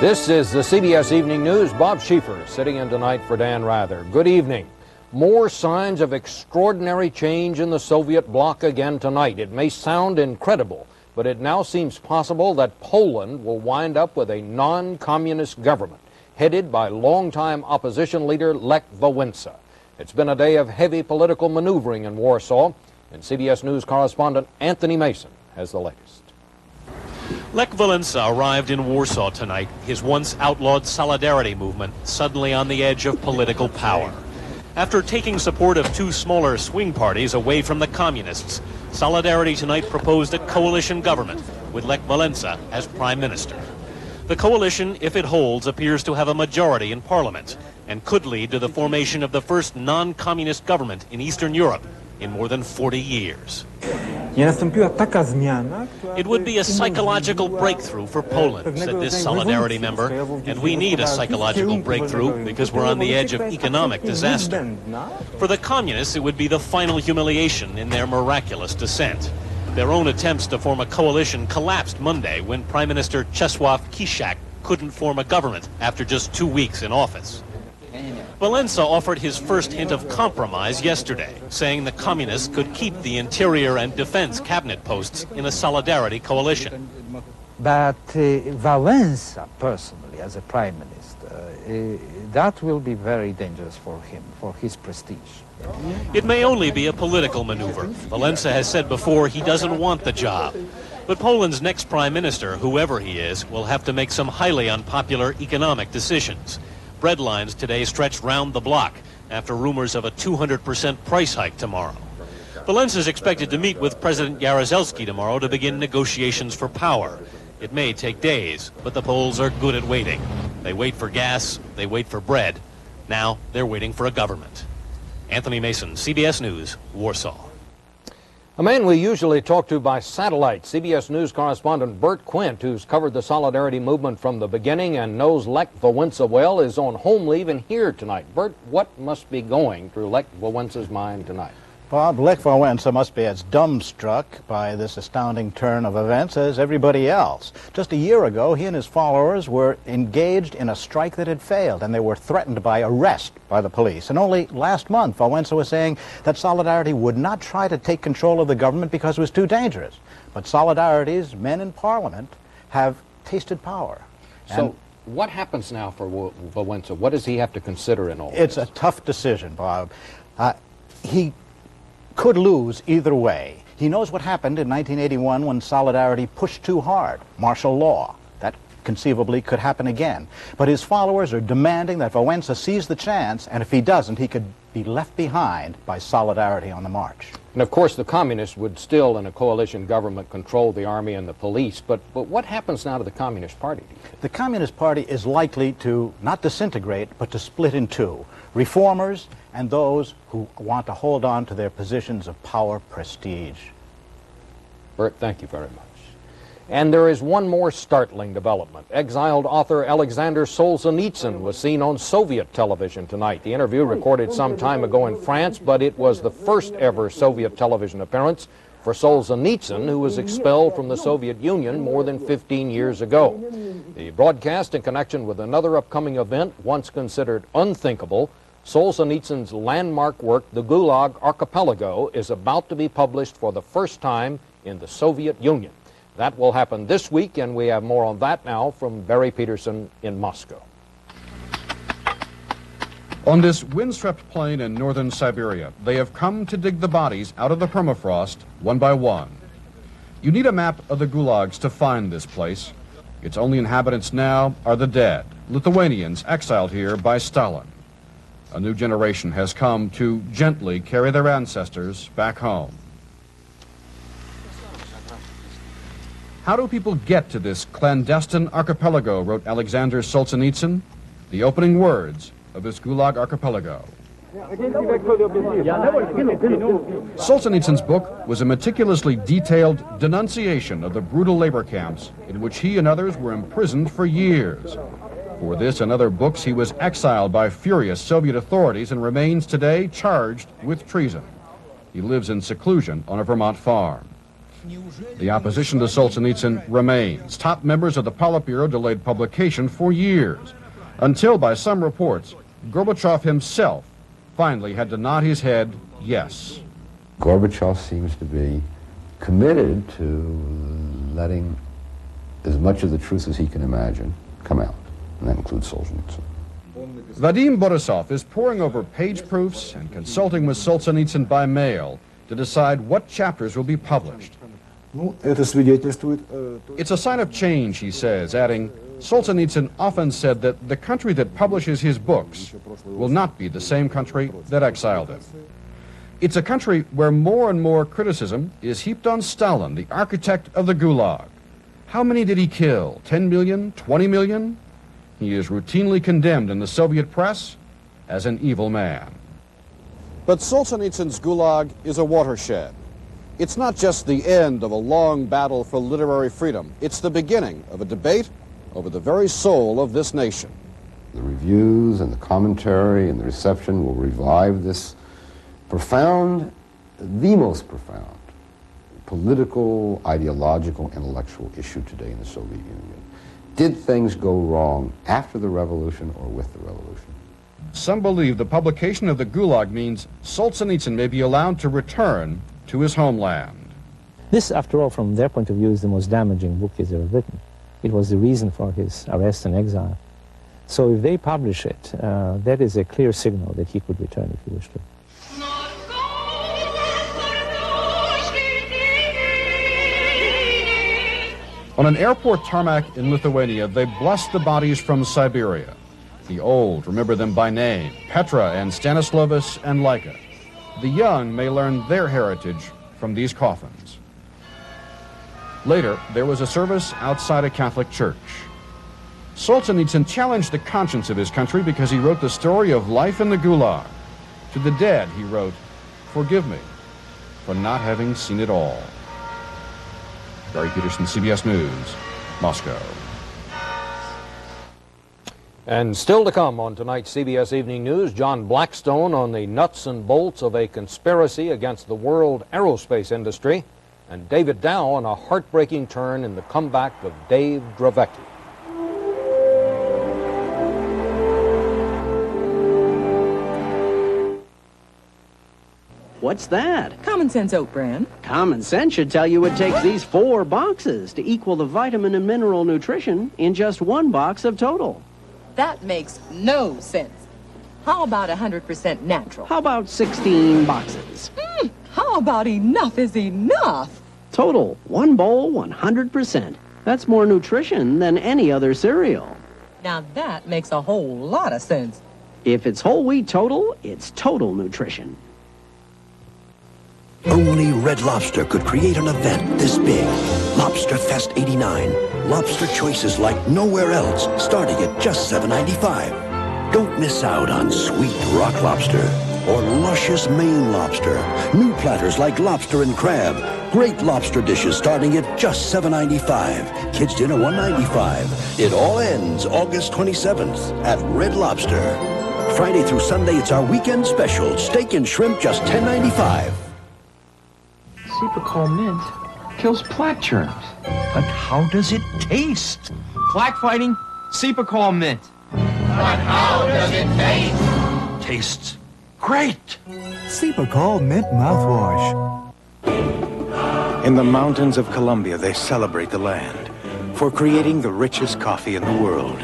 This is the CBS Evening News. Bob Schieffer sitting in tonight for Dan Rather. Good evening. More signs of extraordinary change in the Soviet bloc again tonight. It may sound incredible, but it now seems possible that Poland will wind up with a non-communist government headed by longtime opposition leader Lech Wałęsa. It's been a day of heavy political maneuvering in Warsaw, and CBS News correspondent Anthony Mason has the latest. Lech Wałęsa arrived in Warsaw tonight, his once outlawed Solidarity movement suddenly on the edge of political power. After taking support of two smaller swing parties away from the communists, Solidarity tonight proposed a coalition government with Lech Wałęsa as prime minister. The coalition, if it holds, appears to have a majority in parliament and could lead to the formation of the first non-communist government in Eastern Europe in more than 40 years. It would be a psychological breakthrough for Poland, said this Solidarity member, and we need a psychological breakthrough because we're on the edge of economic disaster. For the communists, it would be the final humiliation in their miraculous descent. Their own attempts to form a coalition collapsed Monday when Prime Minister Czesław Kiszczak couldn't form a government after just 2 weeks in office. Wałęsa offered his first hint of compromise yesterday, saying the communists could keep the interior and defense cabinet posts in a Solidarity coalition. But Wałęsa, personally, as a prime minister, that will be very dangerous for him, for his prestige. It may only be a political maneuver. Wałęsa has said before he doesn't want the job. But Poland's next prime minister, whoever he is, will have to make some highly unpopular economic decisions. Bread lines today stretched round the block after rumors of a 200% price hike tomorrow. Wałęsa is expected to meet with President Jaruzelski tomorrow to begin negotiations for power. It may take days, but the Poles are good at waiting. They wait for gas, they wait for bread. Now they're waiting for a government. Anthony Mason, CBS News, Warsaw. A man we usually talk to by satellite, CBS News correspondent Bert Quint, who's covered the Solidarity movement from the beginning and knows Lech Wałęsa well, is on home leave and here tonight. Bert, what must be going through Lech Wałęsa's mind tonight? Bob, Lech Wałęsa must be as dumbstruck by this astounding turn of events as everybody else. Just a year ago, he and his followers were engaged in a strike that had failed, and they were threatened by arrest by the police. And only last month, Wałęsa was saying that Solidarity would not try to take control of the government because it was too dangerous. But Solidarity's men in Parliament have tasted power. So what happens now for Wałęsa? What does he have to consider in all this? It's a tough decision, Bob. He could lose either way. He knows what happened in 1981 when Solidarity pushed too hard, martial law. That conceivably could happen again. But his followers are demanding that Wałęsa seize the chance, and if he doesn't, he could be left behind by Solidarity on the march. And of course, the communists would still, in a coalition government, control the army and the police. But what happens now to the Communist Party? The Communist Party is likely to not disintegrate, but to split in two. Reformers and those who want to hold on to their positions of power prestige. Bert, thank you very much. And there is one more startling development. Exiled author Alexander Solzhenitsyn was seen on Soviet television tonight. The interview recorded some time ago in France, but it was the first ever Soviet television appearance for Solzhenitsyn, who was expelled from the Soviet Union more than 15 years ago. The broadcast in connection with another upcoming event, once considered unthinkable, Solzhenitsyn's landmark work, The Gulag Archipelago, is about to be published for the first time in the Soviet Union. That will happen this week, and we have more on that now from Barry Peterson in Moscow. On this windswept plain in northern Siberia, they have come to dig the bodies out of the permafrost one by one. You need a map of the gulags to find this place. Its only inhabitants now are the dead, Lithuanians exiled here by Stalin. A new generation has come to gently carry their ancestors back home. How do people get to this clandestine archipelago, wrote Alexander Solzhenitsyn? The opening words of his Gulag Archipelago. Solzhenitsyn's book was a meticulously detailed denunciation of the brutal labor camps in which he and others were imprisoned for years. For this and other books, he was exiled by furious Soviet authorities and remains today charged with treason. He lives in seclusion on a Vermont farm. The opposition to Solzhenitsyn remains. Top members of the Politburo delayed publication for years, until, by some reports, Gorbachev himself finally had to nod his head yes. Gorbachev seems to be committed to letting as much of the truth as he can imagine come out, and that includes Solzhenitsyn. Vadim Borisov is poring over page proofs and consulting with Solzhenitsyn by mail to decide what chapters will be published. It's a sign of change, he says, adding, Solzhenitsyn often said that the country that publishes his books will not be the same country that exiled him. It's a country where more and more criticism is heaped on Stalin, the architect of the Gulag. How many did he kill? 10 million? 20 million? He is routinely condemned in the Soviet press as an evil man. But Solzhenitsyn's Gulag is a watershed. It's not just the end of a long battle for literary freedom. It's the beginning of a debate over the very soul of this nation. The reviews and the commentary and the reception will revive this profound, the most profound, political, ideological, intellectual issue today in the Soviet Union. Did things go wrong after the revolution or with the revolution? Some believe the publication of the Gulag means Solzhenitsyn may be allowed to return to his homeland. This, after all, from their point of view, is the most damaging book he's ever written. It was the reason for his arrest and exile. So if they publish it, that is a clear signal that he could return if he wished to. On an airport tarmac in Lithuania, they blessed the bodies from Siberia. The old remember them by name, Petra and Stanislavus and Laika. The young may learn their heritage from these coffins. Later, there was a service outside a Catholic church. Solzhenitsyn challenged the conscience of his country because he wrote the story of life in the Gulag. To the dead, he wrote, "Forgive me for not having seen it all." Barry Peterson, CBS News, Moscow. And still to come on tonight's CBS Evening News, John Blackstone on the nuts and bolts of a conspiracy against the world aerospace industry, and David Dow on a heartbreaking turn in the comeback of Dave Dravecki. What's that? Common Sense Oat Bran. Common sense should tell you it takes these 4 boxes to equal the vitamin and mineral nutrition in just 1 box of Total. That makes no sense. How about 100% natural? How about 16 boxes? How about enough is enough? Total, 1 bowl, 100%. That's more nutrition than any other cereal. Now that makes a whole lot of sense. If it's whole wheat Total, it's total nutrition. Only Red Lobster could create an event this big. Lobster Fest 89. Lobster choices like nowhere else, starting at just $7.95. Don't miss out on sweet rock lobster or luscious Maine lobster. New platters like lobster and crab. Great lobster dishes starting at just $7.95. Kids dinner $1.95. It all ends August 27th at Red Lobster. Friday through Sunday, it's our weekend special. Steak and shrimp just $10.95. Supercol mint kills plaque germs. But how does it taste? Plaque fighting Supercol mint. But how does it taste? Tastes great. Supercol mint mouthwash. In the mountains of Colombia, they celebrate the land for creating the richest coffee in the world.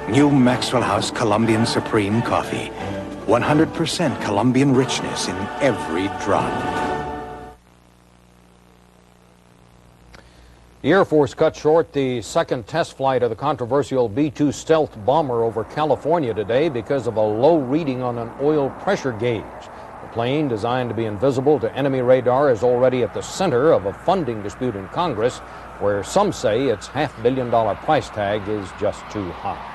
New Maxwell House Colombian Supreme Coffee. 100% Colombian richness in every drop. The Air Force cut short the second test flight of the controversial B-2 stealth bomber over California today because of a low reading on an oil pressure gauge. The plane, designed to be invisible to enemy radar, is already at the center of a funding dispute in Congress, where some say its $500 million price tag is just too high.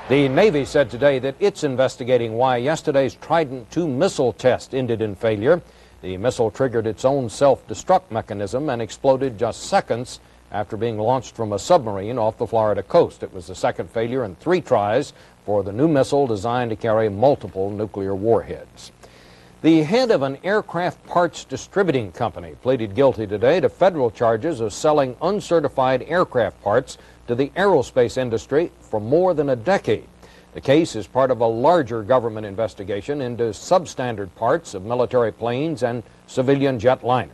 The Navy said today that it's investigating why yesterday's Trident II missile test ended in failure. The missile triggered its own self-destruct mechanism and exploded just seconds after being launched from a submarine off the Florida coast. It was the second failure in 3 tries for the new missile designed to carry multiple nuclear warheads. The head of an aircraft parts distributing company pleaded guilty today to federal charges of selling uncertified aircraft parts to the aerospace industry for more than a decade. The case is part of a larger government investigation into substandard parts of military planes and civilian jetliners.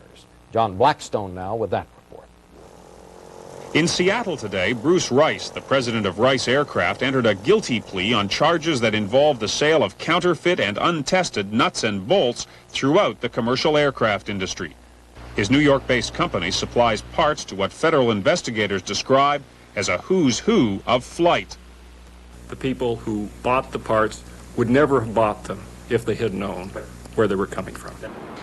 John Blackstone now with that report. In Seattle today, Bruce Rice, the president of Rice Aircraft, entered a guilty plea on charges that involved the sale of counterfeit and untested nuts and bolts throughout the commercial aircraft industry. His New York-based company supplies parts to what federal investigators describe as a who's who of flight. The people who bought the parts would never have bought them if they had known where they were coming from.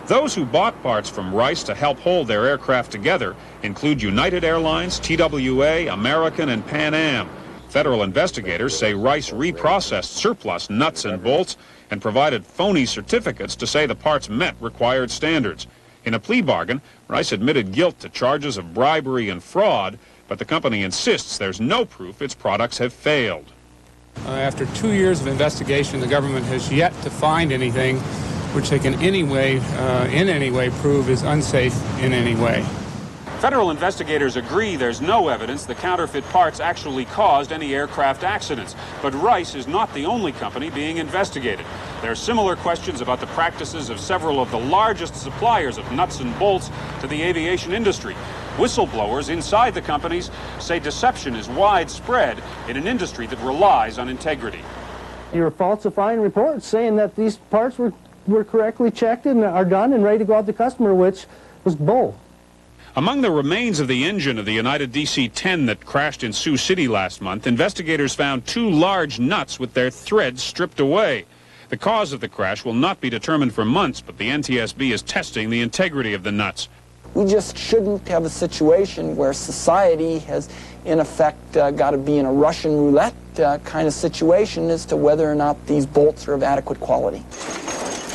Those who bought parts from Rice to help hold their aircraft together include United Airlines, TWA, American, and Pan Am. Federal investigators say Rice reprocessed surplus nuts and bolts and provided phony certificates to say the parts met required standards. In a plea bargain, Rice admitted guilt to charges of bribery and fraud, but the company insists there's no proof its products have failed. After 2 years of investigation, the government has yet to find anything which they can in any way prove is unsafe in any way. Federal investigators agree there's no evidence the counterfeit parts actually caused any aircraft accidents. But Rice is not the only company being investigated. There are similar questions about the practices of several of the largest suppliers of nuts and bolts to the aviation industry. Whistleblowers inside the companies say deception is widespread in an industry that relies on integrity. You're falsifying reports saying that these parts were correctly checked and are done and ready to go out to the customer, which was bull. Among the remains of the engine of the United DC-10 that crashed in Sioux City last month, investigators found 2 large nuts with their threads stripped away. The cause of the crash will not be determined for months, but the NTSB is testing the integrity of the nuts. We just shouldn't have a situation where society has, in effect, got to be in a Russian roulette kind of situation as to whether or not these bolts are of adequate quality.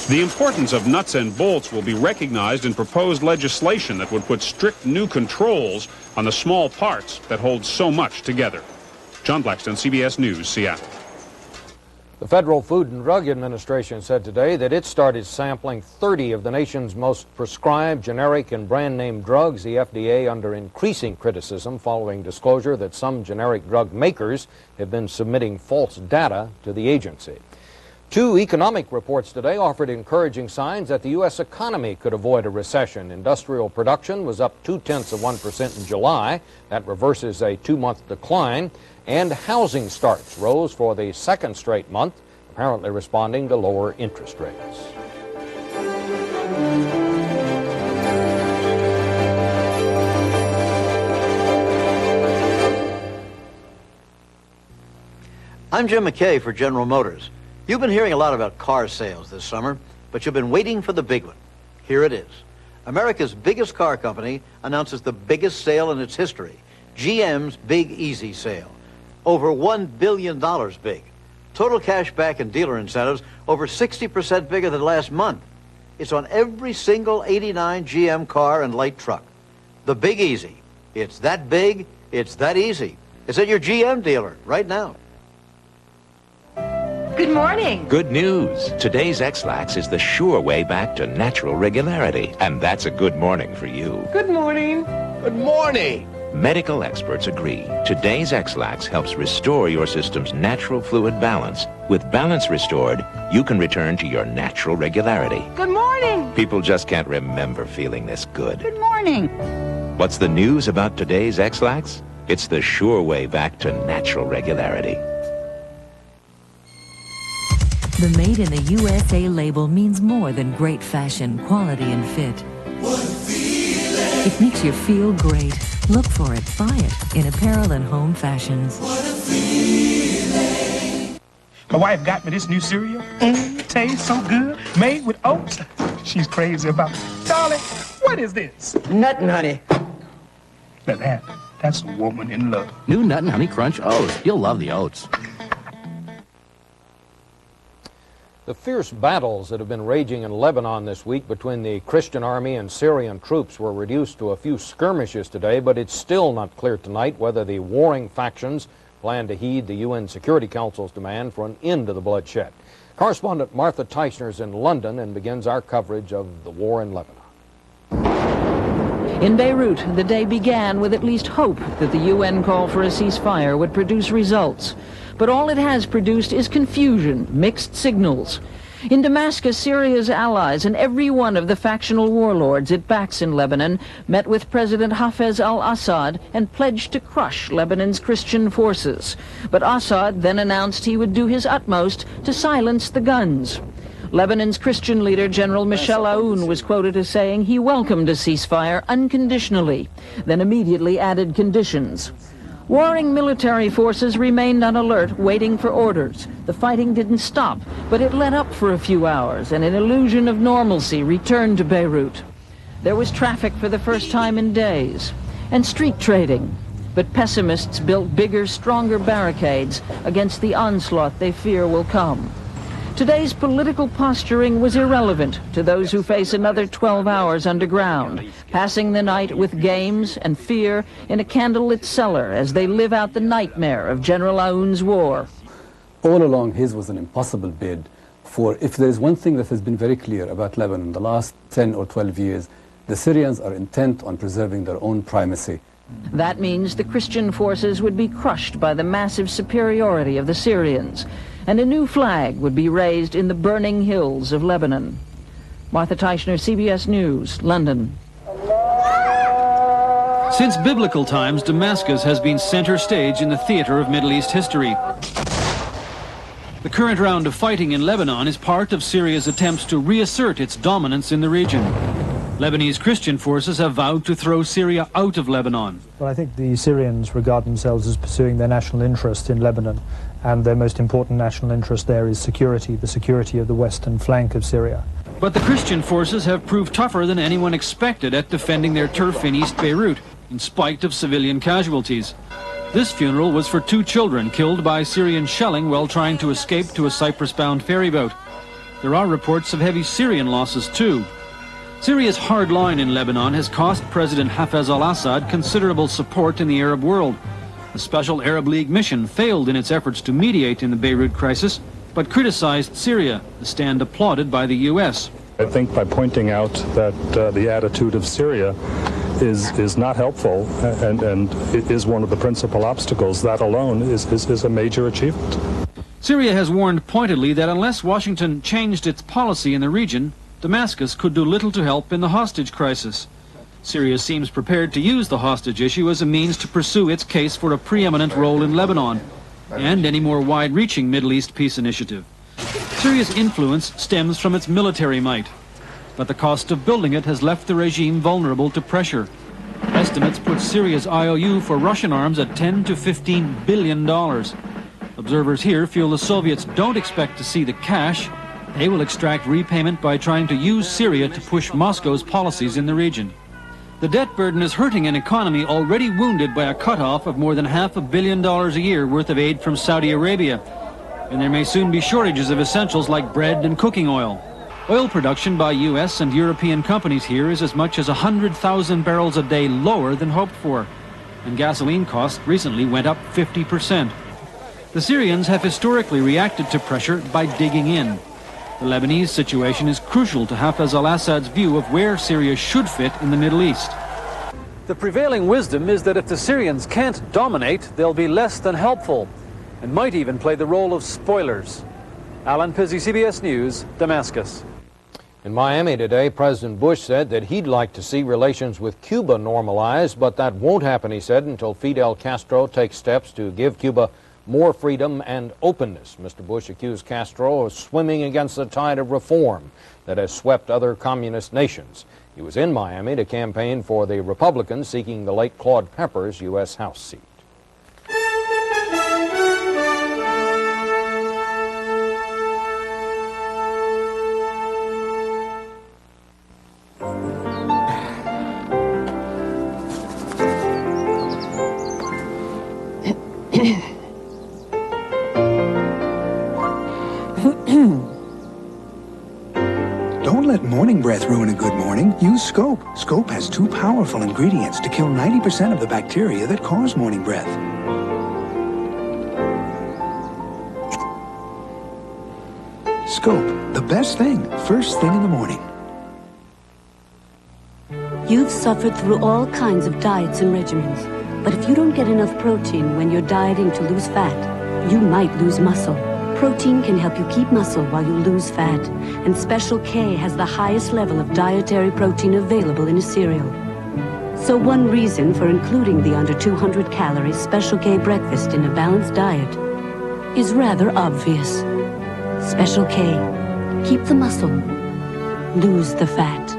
The importance of nuts and bolts will be recognized in proposed legislation that would put strict new controls on the small parts that hold so much together. John Blackstone, CBS News, Seattle. The Federal Food and Drug Administration said today that it started sampling 30 of the nation's most prescribed generic and brand name drugs, the FDA under increasing criticism following disclosure that some generic drug makers have been submitting false data to the agency. 2 economic reports today offered encouraging signs that the U.S. economy could avoid a recession. Industrial production was up 0.2% in July. That reverses a 2-month decline. And housing starts rose for the 2nd straight month, apparently responding to lower interest rates. I'm Jim McKay for General Motors. You've been hearing a lot about car sales this summer, but you've been waiting for the big one. Here it is. America's biggest car company announces the biggest sale in its history, GM's Big Easy Sale. Over $1 billion big. Total cash back and dealer incentives over 60% bigger than last month. It's on every single 89 GM car and light truck. The Big Easy. It's that big, it's that easy. It's at your GM dealer right now. Good morning. Good news. Today's X-Lax is the sure way back to natural regularity. And that's a good morning for you. Good morning. Good morning. Medical experts agree. Today's X-Lax helps restore your system's natural fluid balance. With balance restored, you can return to your natural regularity. Good morning. People just can't remember feeling this good. Good morning. What's the news about today's X-Lax? It's the sure way back to natural regularity. The Made in the USA label means more than great fashion, quality, and fit. What a feeling. It makes you feel great. Look for it, buy it in apparel and home fashions. What a feeling. My wife got me this new cereal. Tastes so good, made with oats. She's crazy about it. Darling, what is this? Nuttin' Honey. Now that's a woman in love. New Nuttin' Honey Crunch Oats. You'll love the oats. The fierce battles that have been raging in Lebanon this week between the Christian army and Syrian troops were reduced to a few skirmishes today, but it's still not clear tonight whether the warring factions plan to heed the UN Security Council's demand for an end to the bloodshed. Correspondent Martha Teichner is in London and begins our coverage of the war in Lebanon. In Beirut, the day began with at least hope that the UN call for a ceasefire would produce results. But all it has produced is confusion, mixed signals. In Damascus, Syria's allies and every one of the factional warlords it backs in Lebanon met with President Hafez al-Assad and pledged to crush Lebanon's Christian forces. But Assad then announced he would do his utmost to silence the guns. Lebanon's Christian leader, General Michel Aoun, was quoted as saying he welcomed a ceasefire unconditionally, then immediately added conditions. Warring military forces remained on alert, waiting for orders. The fighting didn't stop, but it let up for a few hours, and an illusion of normalcy returned to Beirut. There was traffic for the first time in days, and street trading. But pessimists built bigger, stronger barricades against the onslaught they fear will come. Today's political posturing was irrelevant to those who face another 12 hours underground, passing the night with games and fear in a candlelit cellar as they live out the nightmare of General Aoun's war. All along, his was an impossible bid for, if there is one thing that has been very clear about Lebanon the last 10 or 12 years, the Syrians are intent on preserving their own primacy. That means the Christian forces would be crushed by the massive superiority of the Syrians, and a new flag would be raised in the burning hills of Lebanon. Martha Teichner, CBS News, London. Since biblical times, Damascus has been center stage in the theater of Middle East history. The current round of fighting in Lebanon is part of Syria's attempts to reassert its dominance in the region. Lebanese Christian forces have vowed to throw Syria out of Lebanon. Well, I think the Syrians regard themselves as pursuing their national interest in Lebanon, and their most important national interest there is security, the security of the western flank of Syria. But the Christian forces have proved tougher than anyone expected at defending their turf in East Beirut, in spite of civilian casualties. This funeral was for 2 children killed by Syrian shelling while trying to escape to a Cyprus-bound ferryboat. There are reports of heavy Syrian losses too. Syria's hard line in Lebanon has cost President Hafez al-Assad considerable support in the Arab world. The Special Arab League mission failed in its efforts to mediate in the Beirut crisis, but criticized Syria, a stand applauded by the U.S. I think by pointing out that the attitude of Syria is not helpful and it is one of the principal obstacles, that alone is a major achievement. Syria has warned pointedly that unless Washington changed its policy in the region, Damascus could do little to help in the hostage crisis. Syria seems prepared to use the hostage issue as a means to pursue its case for a preeminent role in Lebanon and any more wide-reaching Middle East peace initiative. Syria's influence stems from its military might, but the cost of building it has left the regime vulnerable to pressure. Estimates put Syria's IOU for Russian arms at $10 to $15 billion. Observers here feel the Soviets don't expect to see the cash. They will extract repayment by trying to use Syria to push Moscow's policies in the region. The debt burden is hurting an economy already wounded by a cutoff of more than $500 million a year worth of aid from Saudi Arabia. And there may soon be shortages of essentials like bread and cooking oil. Oil production by U.S. and European companies here is as much as 100,000 barrels a day lower than hoped for. And gasoline costs recently went up 50%. The Syrians have historically reacted to pressure by digging in. The Lebanese situation is crucial to Hafez al-Assad's view of where Syria should fit in the Middle East. The prevailing wisdom is that if the Syrians can't dominate, they'll be less than helpful and might even play the role of spoilers. Alan Pizzi, CBS News, Damascus. In Miami today, President Bush said that he'd like to see relations with Cuba normalized, but that won't happen, he said, until Fidel Castro takes steps to give Cuba more freedom and openness. Mr. Bush accused Castro of swimming against the tide of reform that has swept other communist nations. He was in Miami to campaign for the Republicans seeking the late Claude Pepper's U.S. House seat. Don't let morning breath ruin a good morning. Use Scope. Scope has 2 powerful ingredients to kill 90% of the bacteria that cause morning breath. Scope, the best thing, first thing in the morning. You've suffered through all kinds of diets and regimens, but if you don't get enough protein when you're dieting to lose fat, you might lose muscle. Protein can help you keep muscle while you lose fat, and Special K has the highest level of dietary protein available in a cereal. So one reason for including the under 200 calories Special K breakfast in a balanced diet is rather obvious. Special K. Keep the muscle, lose the fat.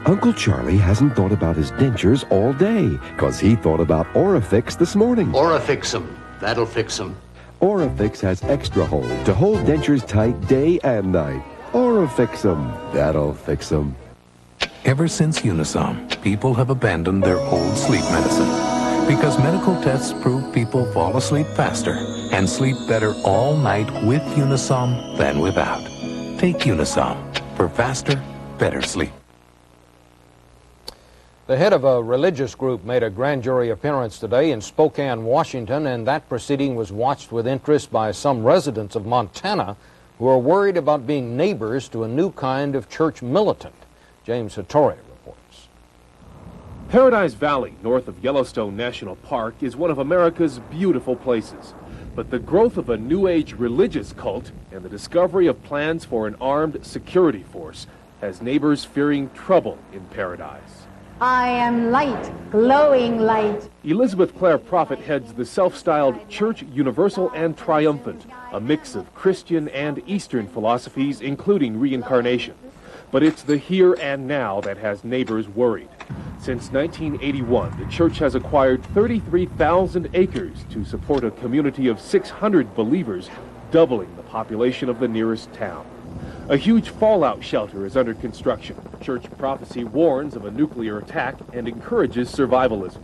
Uncle Charlie hasn't thought about his dentures all day, because he thought about Orifix this morning. Orifix 'em. That'll fix 'em. Orifix has extra hold to hold dentures tight day and night. Orifix 'em. That'll fix 'em. Ever since Unisom, people have abandoned their old sleep medicine because medical tests prove people fall asleep faster and sleep better all night with Unisom than without. Take Unisom for faster, better sleep. The head of a religious group made a grand jury appearance today in Spokane, Washington, and that proceeding was watched with interest by some residents of Montana who are worried about being neighbors to a new kind of church militant. James Hattori reports. Paradise Valley, north of Yellowstone National Park, is one of America's beautiful places. But the growth of a New Age religious cult and the discovery of plans for an armed security force has neighbors fearing trouble in Paradise. I am light, glowing light. Elizabeth Clare Prophet heads the self-styled Church Universal and Triumphant, a mix of Christian and Eastern philosophies, including reincarnation. But it's the here and now that has neighbors worried. Since 1981, the church has acquired 33,000 acres to support a community of 600 believers, doubling the population of the nearest town. A huge fallout shelter is under construction. Church prophecy warns of a nuclear attack and encourages survivalism.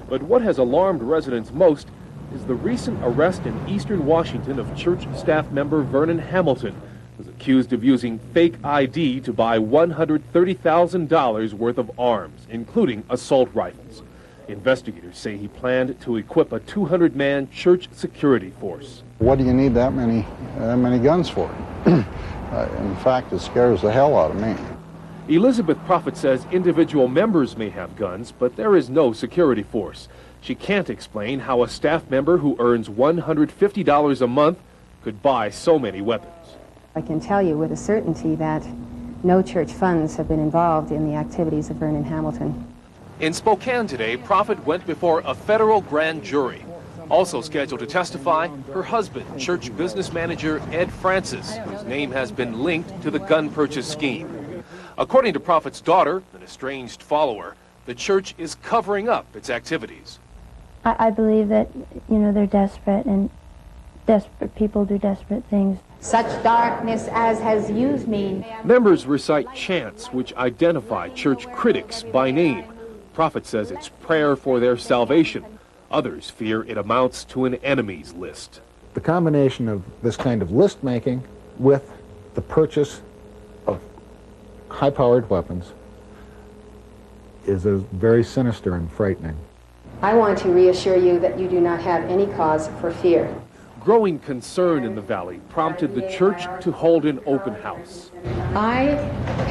But what has alarmed residents most is the recent arrest in eastern Washington of church staff member Vernon Hamilton, who was accused of using fake ID to buy $130,000 worth of arms, including assault rifles. Investigators say he planned to equip a 200-man church security force. What do you need that many guns for? In fact, it scares the hell out of me. Elizabeth Prophet says individual members may have guns, but there is no security force. She can't explain how a staff member who earns $150 a month could buy so many weapons. I can tell you with a certainty that no church funds have been involved in the activities of Vernon Hamilton. In Spokane today, Prophet went before a federal grand jury. Also scheduled to testify, her husband, church business manager Ed Francis, whose name has been linked to the gun purchase scheme. According to Prophet's daughter, an estranged follower, the church is covering up its activities. I believe that, they're desperate, and desperate people do desperate things. Such darkness as has used me. Members recite chants which identify church critics by name. Prophet says it's prayer for their salvation. Others fear it amounts to an enemies list. The combination of this kind of list making with the purchase of high-powered weapons is very sinister and frightening. I want to reassure you that you do not have any cause for fear. Growing concern in the valley prompted the church to hold an open house. I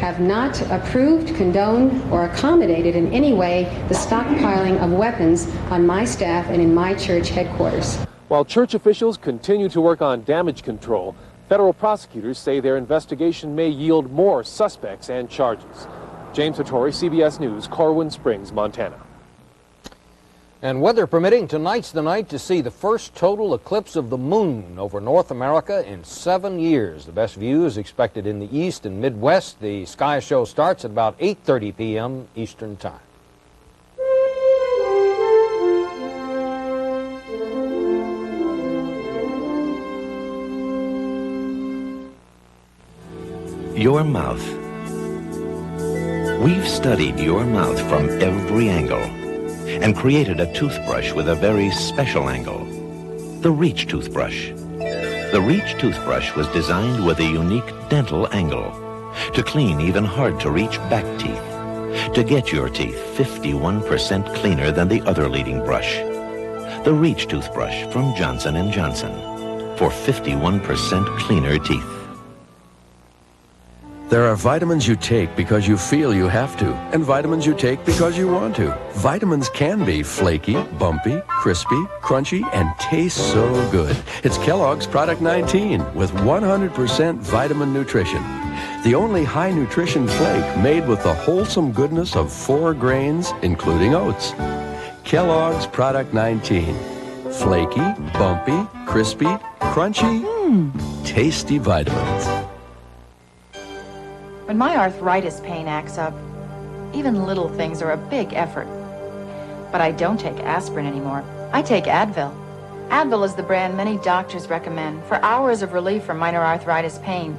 have not approved, condoned, or accommodated in any way the stockpiling of weapons on my staff and in my church headquarters. While church officials continue to work on damage control, federal prosecutors say their investigation may yield more suspects and charges. James Hattori, CBS News, Corwin Springs, Montana. And weather permitting, tonight's the night to see the first total eclipse of the moon over North America in 7 years. The best view is expected in the east and Midwest. The sky show starts at about 8:30 p.m. Eastern Time. Your mouth. We've studied your mouth from every angle and created a toothbrush with a very special angle, the Reach toothbrush. The Reach toothbrush was designed with a unique dental angle to clean even hard-to-reach back teeth, to get your teeth 51% cleaner than the other leading brush. The Reach toothbrush from Johnson & Johnson. for 51% cleaner teeth. There are vitamins you take because you feel you have to, and vitamins you take because you want to. Vitamins can be flaky, bumpy, crispy, crunchy, and taste so good. It's Kellogg's Product 19 with 100% vitamin nutrition. The only high nutrition flake made with the wholesome goodness of 4 grains, including oats. Kellogg's Product 19. Flaky, bumpy, crispy, crunchy, tasty vitamins. When my arthritis pain acts up, even little things are a big effort. But I don't take aspirin anymore. I take Advil. Advil is the brand many doctors recommend for hours of relief from minor arthritis pain.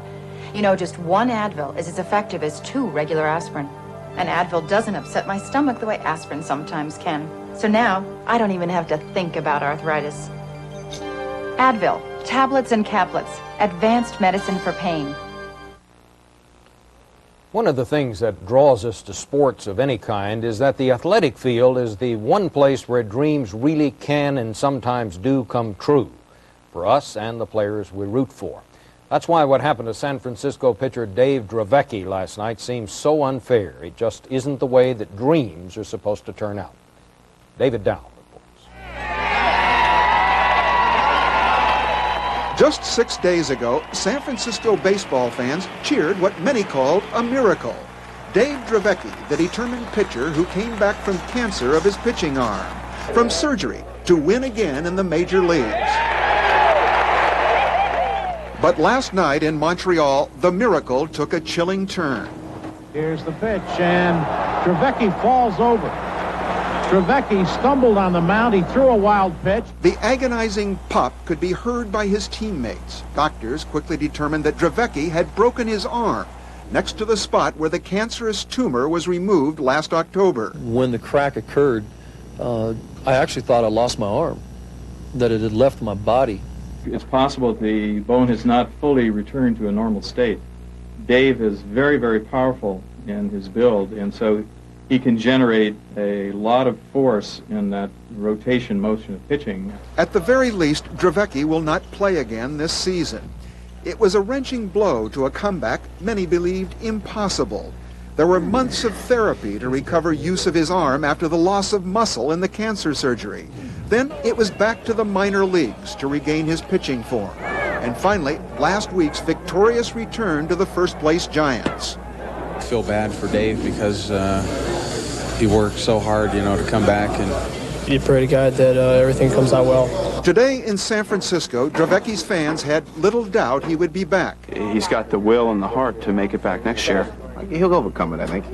You know, just 1 Advil is as effective as 2 regular aspirin. And Advil doesn't upset my stomach the way aspirin sometimes can. So now, I don't even have to think about arthritis. Advil, tablets and caplets, advanced medicine for pain. One of the things that draws us to sports of any kind is that the athletic field is the one place where dreams really can and sometimes do come true for us and the players we root for. That's why what happened to San Francisco pitcher Dave Dravecky last night seems so unfair. It just isn't the way that dreams are supposed to turn out. David Dow. Just 6 days ago, San Francisco baseball fans cheered what many called a miracle. Dave Dravecky, the determined pitcher who came back from cancer of his pitching arm, from surgery to win again in the major leagues. But last night in Montreal, the miracle took a chilling turn. Here's the pitch, and Dravecky falls over. Dravecky stumbled on the mound. He threw a wild pitch. The agonizing pop could be heard by his teammates. Doctors quickly determined that Dravecky had broken his arm next to the spot where the cancerous tumor was removed last October. When the crack occurred, I actually thought I lost my arm, that it had left my body. It's possible the bone has not fully returned to a normal state. Dave is very, very powerful in his build, and so he can generate a lot of force in that rotation motion of pitching. At the very least, Dravecky will not play again this season. It was a wrenching blow to a comeback many believed impossible. There were months of therapy to recover use of his arm after the loss of muscle in the cancer surgery. Then it was back to the minor leagues to regain his pitching form. And finally, last week's victorious return to the first-place Giants. I feel bad for Dave because he worked so hard, to come back. And you pray to God that everything comes out well. Today in San Francisco, Dravecky's fans had little doubt he would be back. He's got the will and the heart to make it back next year. He'll overcome it, I think.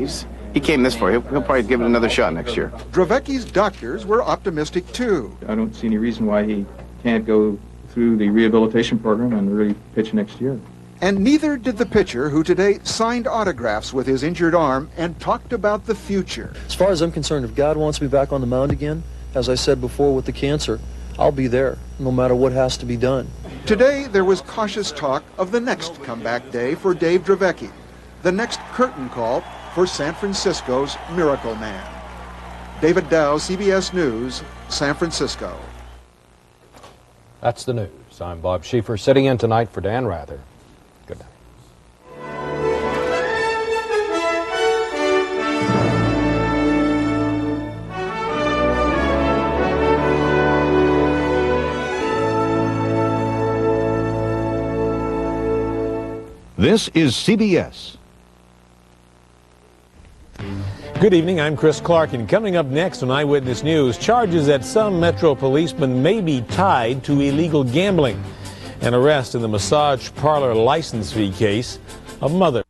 He came this far. He'll probably give it another shot next year. Dravecky's doctors were optimistic, too. I don't see any reason why he can't go through the rehabilitation program and really pitch next year. And neither did the pitcher who today signed autographs with his injured arm and talked about the future. As far as I'm concerned, if God wants me back on the mound again, as I said before with the cancer, I'll be there, no matter what has to be done. Today, there was cautious talk of the next comeback day for Dave Dravecky, the next curtain call for San Francisco's Miracle Man. David Dow, CBS News, San Francisco. That's the news. I'm Bob Schieffer, sitting in tonight for Dan Rather. Good night. This is CBS. Good evening, I'm Chris Clark, and coming up next on Eyewitness News, charges that some Metro policemen may be tied to illegal gambling. An arrest in the massage parlor license fee case of mother.